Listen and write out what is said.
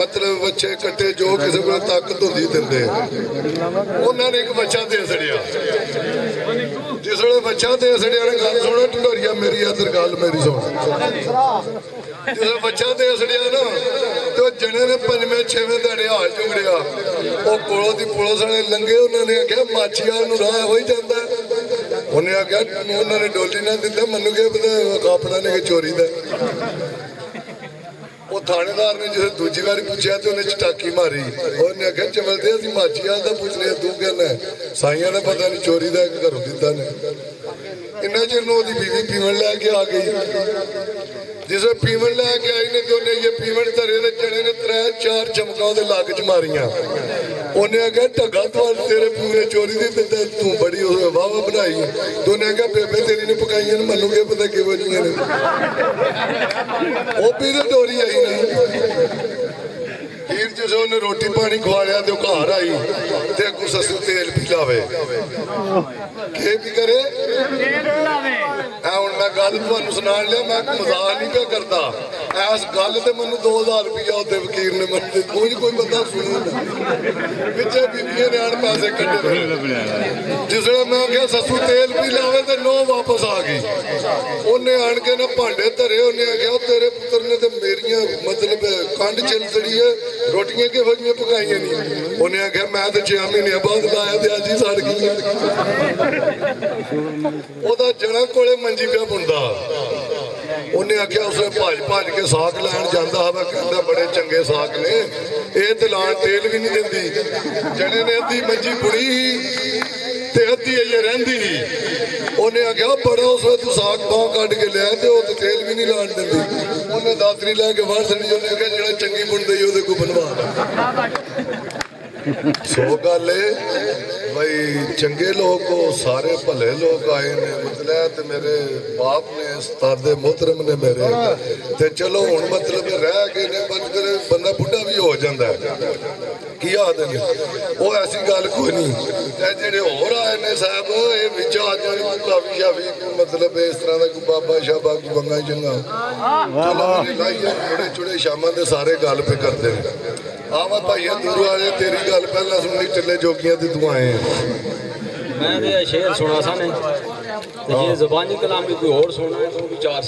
मतलब बच्चे कट्टे जो किसी को ताकत होती देंगे उन्होंने एक बच्चा दे छड़िया जिस वे बच्चा दे छड़िया ने गल सुनो ढंडोरिया मेरी इधर गल मेरी सुन जिस बच्चा दे छड़िया ना तो जने ने पंजवें छेवें दिहाड़े हाल चुगड़िया वो कोलों की पुलिस वाले लंघे उन्होंने आख्या माछी वाल राह हो ही जाता उन्हें आख्या उन्होंने डोली ना दिता मैनू क्या पता कापड़ा ने चोरी का वो थानेदार ने जो दूजी बार पूछा तो उन्हें चटाकी मारी उन्हें आख्या चमलते असं माची वाल का पूछ लिया तू कहना साइया ने पता नहीं चोरी का घरों दिता ने इन्ना चिर ओदी बीवी पीवन लैके आ गई जिसे पीवन लैके आई ने तो उन्हें ये पीवन धरे ने जने ने 3-4 चमका लाग च मारिया उन्हें आख्या ढगा तो तेरे पूरे चोरी दी तू बड़ी वाह बनाई तो उन्हें आख्या बेबे तेरी ने पकाई मनु क्या पता किहो जियां ने वो भी तो डोरी आई नहीं फिर जिसे उन्हें रोटी पानी खवा लिया तो घर आई ते अगू ससु तेल पी लावे के भी करे हूं मैं गल तुहानू सुना लिया मैं मजाक नहीं पे करता इस गल ते मैनू 2000 रुपया उत्ते वकील ने मैं कोई बंदा सुने पिछे बीबियां ने आन पैसे कट्टे जिसले मैं क्या ससु तेल पी लावे तो नो वापस आ गई उन्हें आन के ना भांडे धरे उन्हें आख्या तेरे पुत्र ने तो मेरिया मतलब कंड छिल चढ़ी है रोटियां किहो जिहियां पकाइयां नहीं उन्हें आख्या मैं तो 6 महीने बाद लाया तो अज ही सड़ गई ओदा जना कोले मंजी पे बुनदा उन्हें आख्या उसने भज के साग लैन जाता है कहता बड़े चंगे साग ने ये तो लान तेल भी नहीं देंदी जने ने अद्धी मंजी बुनी ही ते अद्धी अजे रहिंदी ही उन्हें आख्या बड़ा उस तू साग बाह कट के लिया तो तेल भी नहीं लान देंदी उन्हें दातरी लैके बाहर छड़ी उन्हें आख्या जो चंगी बुनदी ओहदे को बनवा सो गल भाई चंगे लोग को सारे भले लोग आए ने मतलब ते मेरे बाप ने उस्ताद मोहतरम ने मेरे ते चलो हुण मतलब रह गए ने बंदा बुढ़ा भी हो जाता है की आखदे ने वो ऐसी गल कोई नहीं ते जेहड़े होर आए ने साहब ये विच आ जाने काफी शाफी मतलब इस तरह का कोई बाबा शाबा कोई बंगा चंगा चलो बड़े चुड़े शामां दे सारे गल पे करते हैं आवा भाइया दूर आ जाए तेरी गल पहला सुननी टिल्ले जोगियां दी तू आए मैं शेर सुना सा ने ते जे ज़बानी कलामी कोई और सुनना है तो भी 4